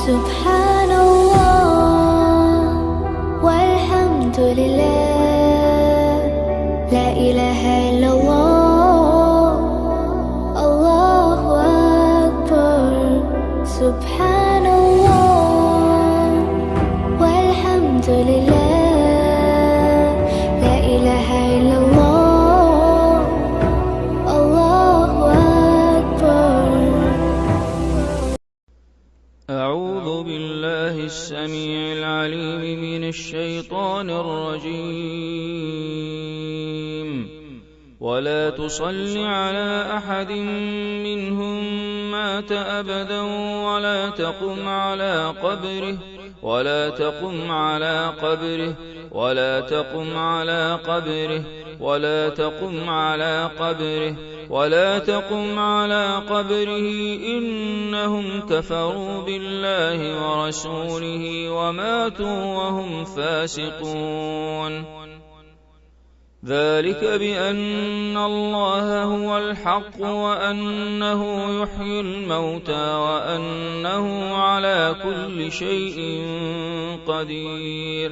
سبحان الله والحمد لله، لا إله إلا الله، الله أكبر. سبحان الله والحمد لله، لا إله إلا الله، الله أكبر. أعوذ بالله السميع العليم من الشيطان الرجيم. ولا تصل على أحد منهم مات أبدا ولا تقم على قبره ولا تقم على قبره ولا تقم على قبره ولا تقم على قبره ولا تقم على قبره إنهم كفروا بالله ورسوله وماتوا وهم فاسقون. ذلك بأن الله هو الحق وأنه يحيي الموتى وأنه على كل شيء قدير،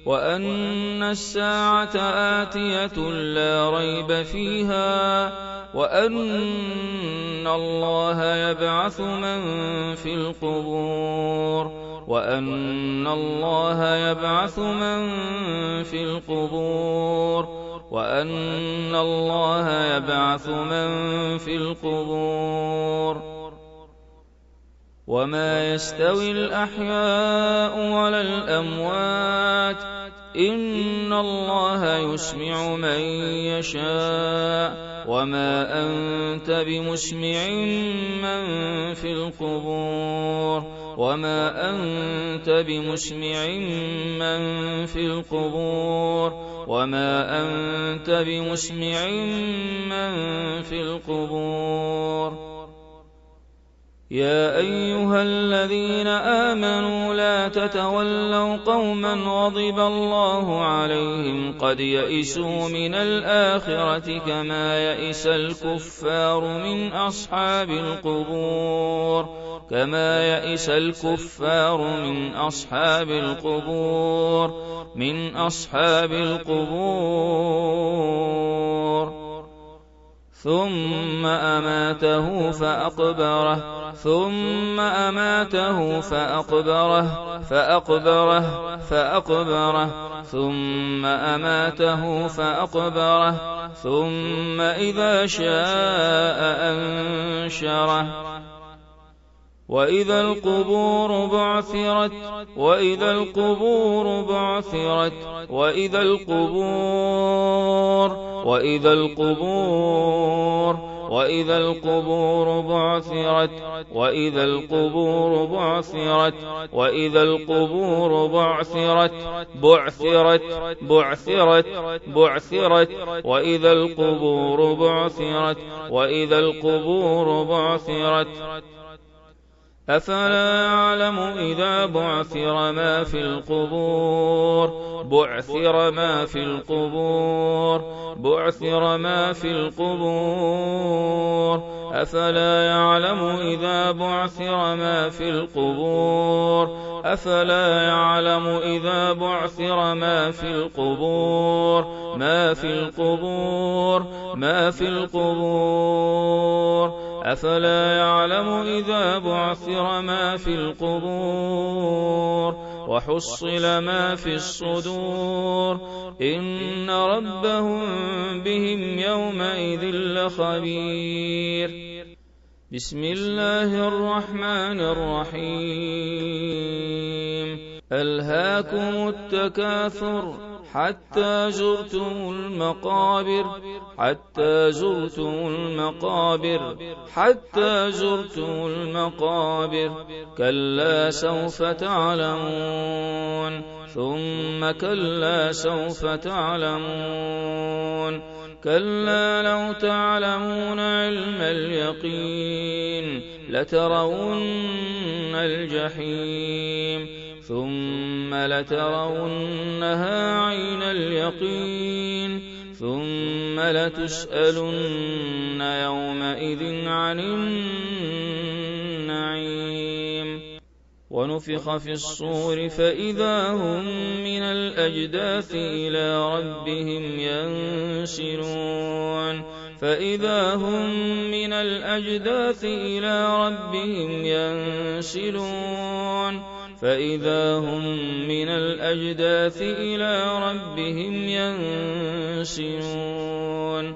وأن الساعة آتية لا ريب فيها، وأن الله يبعث من في القبور وأن الله يبعث من في القبور وأن الله يبعث من في القبور. وما يستوي الأحياء ولا الأموات، إن الله يسمع من يشاء، وما أنت بمسمع من في القبور وما أنت بمسمع من في القبور وما أنت بمسمع من في القبور. يا أيها الذين آمنوا لا تتولوا قوما غضب الله عليهم قد يئسوا من الآخرة كما يئس الكفار من أصحاب القبور من أصحاب القبور. ثم أماته فأقبره ثم أماته فأقبره ثم أماته فأقبره ثم إذا شاء أنشره. وإذا القبور بعثرت وإذا القبور بعثرت وإذا القبور وإذا القبور وإذا القبور بعثرت وإذا القبور بعثرت وإذا القبور بعثرت وإذا القبور بعثرت وإذا القبور بعثرت. أفلا يعلم إذا بعثر ما في القبور أفلا يعلم إذا بعثر ما في القبور أفلا يعلم إذا بعثر ما في القبور أفلا يعلم إذا بعثر ما في القبور وحصل ما في الصدور إن ربهم بهم يومئذ لخبير. بسم الله الرحمن الرحيم. ألهاكم التكاثر حتى زرتم المقابر كلا سوف تعلمون ثم كلا سوف تعلمون كلا لو تعلمون علم اليقين لترون الجحيم ثم لترونها عين اليقين ثم لتسألن يومئذ عن النعيم. ونفخ في الصور فإذا هم من الأجداث إلى ربهم ينسلون فإذا هم من الأجداث إلى ربهم ينسلون فإذا هم من الأجداث إلى ربهم ينسلون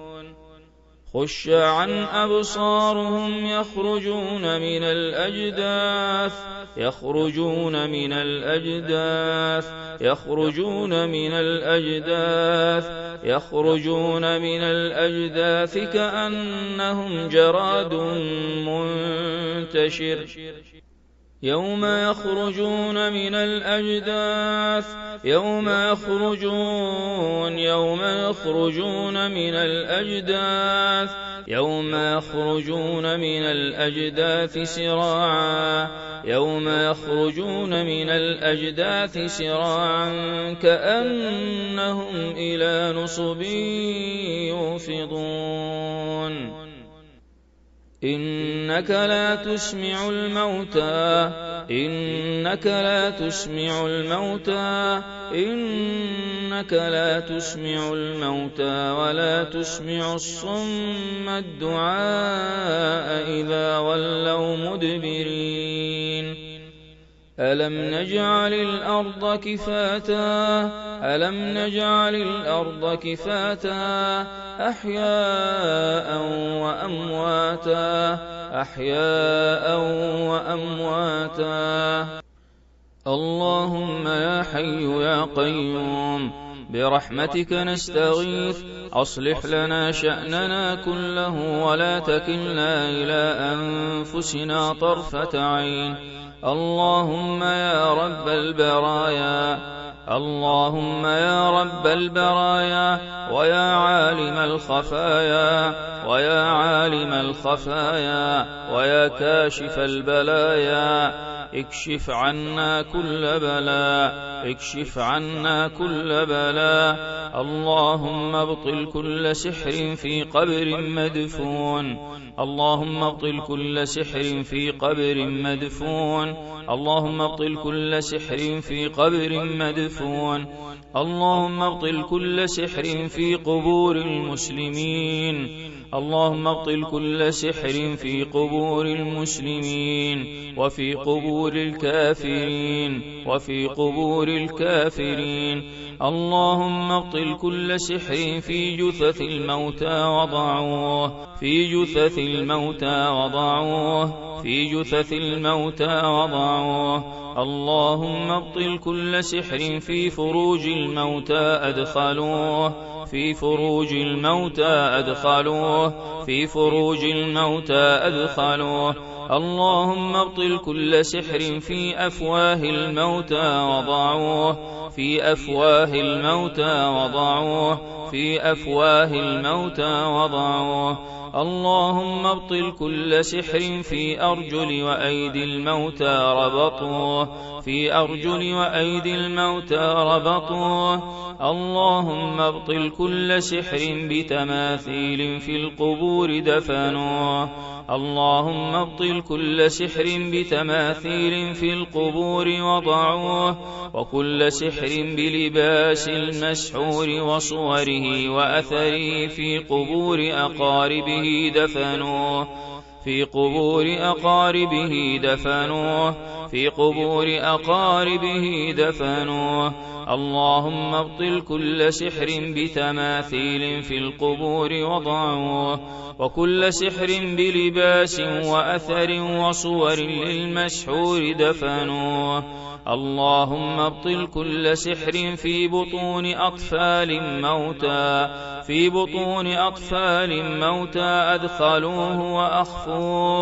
خشعا أبصارهم يخرجون من الأجداث كأنهم جراد منتشر يوم يخرجون من الأجداث سراعا كأنهم إلى نصب يوفضون إنك لا تسمع الموتى ولا تسمع الصم الدعاء إذا ولوا مدبرين ألم نجعل الأرض كفاتا أحياء وأمواتا اللهم يا حي يا قيوم برحمتك نستغيث أصلح لنا شأننا كله ولا تكلنا إلى أنفسنا طرفة عين اللهم يا رب البرايا ويا عالم الخفايا ويا كاشف البلايا اكشف عنا كل بلاء اللهم ابطل كل سحر في قبر مدفون اللهم ابطل كل سحر في قبر مدفون اللهم ابطل كل سحر في قبر مدفون اللهم ابطل كل سحر في قبور المسلمين اللهم ابطل كل سحر في قبور المسلمين وفي قبور الكافرين اللهم ابطل كل سحر في جثث الموتى وضعوه اللهم ابطل كل سحر في فروج الموتى أدخلوه اللهم ابطل كل سحر في أفواه الموتى وضعوه اللهم ابطل كل سحر في أرجل وأيدي الموتى ربطوه اللهم ابطل كل سحر بتماثيل في القبور دفنوه اللهم ابطل كل سحر بتماثيل في القبور وضعوه وكل سحر بلباس المسحور وصوره وأثره في قبور أقاربه دفنوه اللهم ابطل كل سحر بتماثيل في القبور وضعوه وكل سحر بلباس وأثر وصور للمسحور دفنوه اللهم ابطل كل سحر في بطون أطفال موتى أدخلوه وأخفوه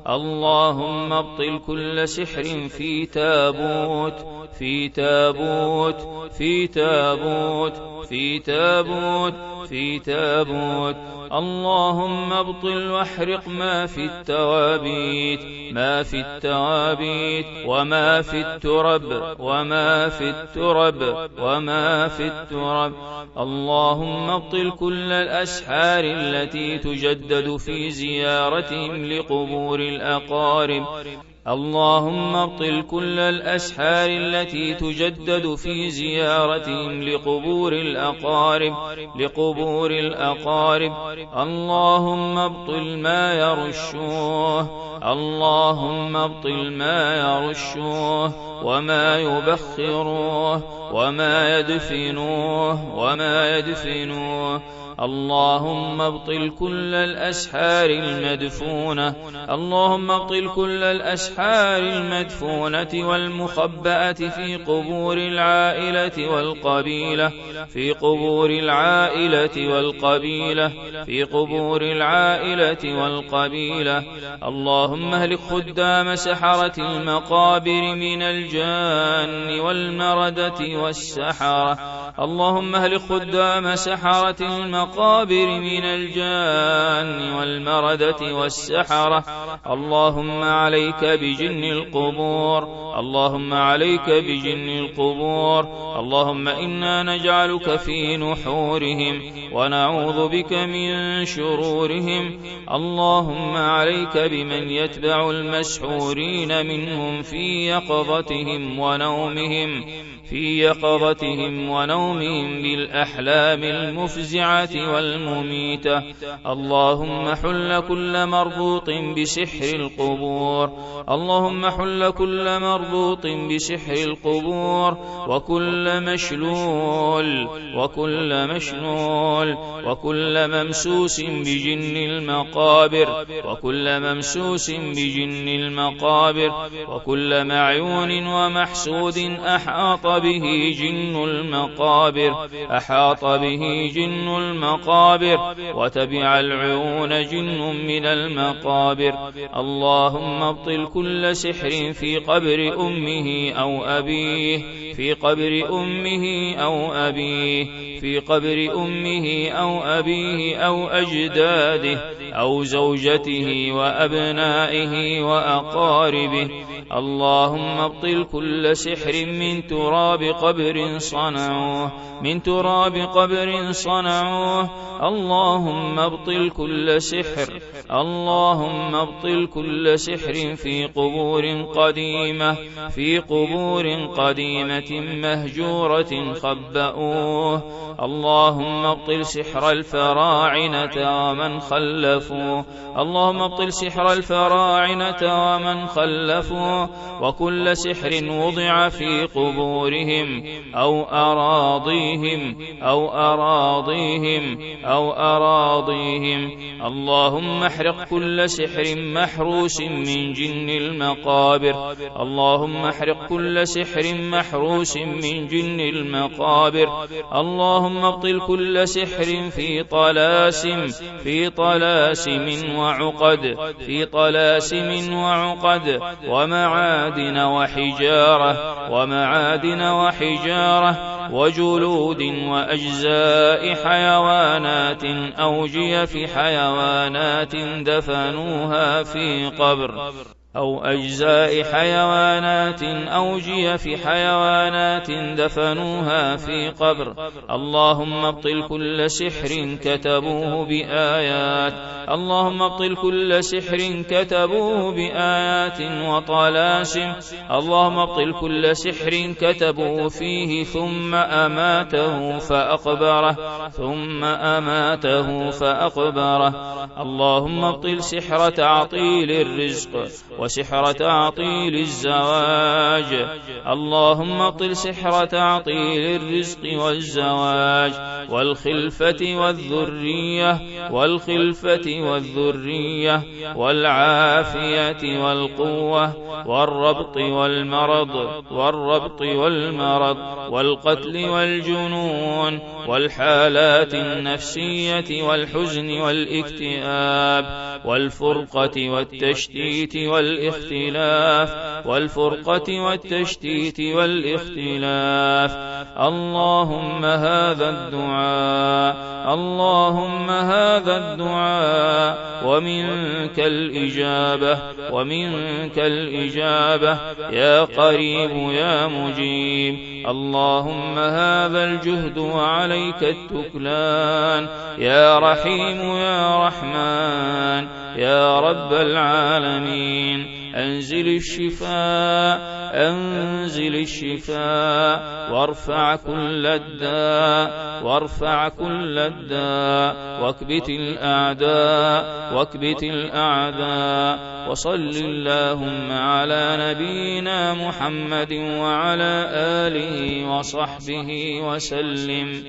اللهم اللهم ابطل كل سحر في تابوت في تابوت في تابوت في تابوت في تابوت. اللهم ابطل واحرق ما في التوابيت ما في التوابيت وما في الترب وما في الترب وما في الترب. اللهم ابطل كل الأسحار التي تجدد في زيارتهم لقبور الأقارب. اللهم ابطل كل الأسحار التي تجدد في زيارتهم لقبور الأقارب لقبور الأقارب. اللهم ابطل ما يرشوه اللهم ابطل ما يرشوه وما يبخروه وما يدفنوه. اللهم ابطل كل الأسحار المدفونة اللهم ابطل كل الأسحار المدفونة والمخبأة في قبور العائلة والقبيلة في قبور العائلة والقبيلة في قبور العائلة والقبيلة. اللهم اهلك خدام سحرة المقابر من الجان والمردة والسحرة. اللهم اهلك خدام سحرة المقابر من الجان والمردة والسحرة. اللهم عليك بجن القبور اللهم عليك بجن القبور. اللهم إنا نجعلك في نحورهم ونعوذ بك من شرورهم. اللهم عليك بمن يتبع المسحورين منهم في يقظتهم ونومهم بالأحلام المفزعة والمميتة. اللهم حل كل مربوط بسحر القبور اللهم حل كل مربوط بسحر القبور وكل مشلول وكل ممسوس بجن المقابر وكل معيون ومحسود أحاط به جن المقابر وتبع العيون جن من المقابر. اللهم ابطل كل سحر في قبر أمه أو أبيه في قبر أمه أو أبيه أو أجداده أو زوجته وأبنائه وأقاربه. اللهم ابطل كل سحر من تراب قبر صنعوه. اللهم ابطل كل سحر في قبور قديمة مهجورة خبأوه. اللهم ابطل سحر الفراعنة ومن خلفوا وكل سحر وضع في قبورهم أو أراضيهم. اللهم احرق كل سحر محروس من جن المقابر اللهم ابطل كل سحر في طلاسم وعقد ومعادن وحجارة وجلود وأجزاء حيوانات أوجية حيوانات دفنوها في قبر أو أجزاء حيوانات أوجية في حيوانات دفنوها في قبر. اللهم ابطل كل سحر كتبوه بآيات اللهم ابطل كل سحر كتبوه بآيات وطلاسم. اللهم ابطل كل سحر كتبوا فيه ثم أماته فأقبره. اللهم ابطل سحر تعطيل الرزق وسحر تعطيل الزواج. اللهم ابطل سحر تعطيل الرزق والزواج والخلفة والذرية والعافية والقوة والربط والمرض والقتل والجنون والحالات النفسية والحزن والاكتئاب. والفرقة والتشتيت والاختلاف. اللهم هذا الدعاء ومنك الإجابة يا قريب يا مجيب. اللهم هذا الجهد وعليك التكلان يا رحيم يا رحمن يا رب العالمين. أنزل الشفاء وارفع كل الداء واكبت الأعداء. وصل اللهم على نبينا محمد وعلى آله وصحبه وسلم.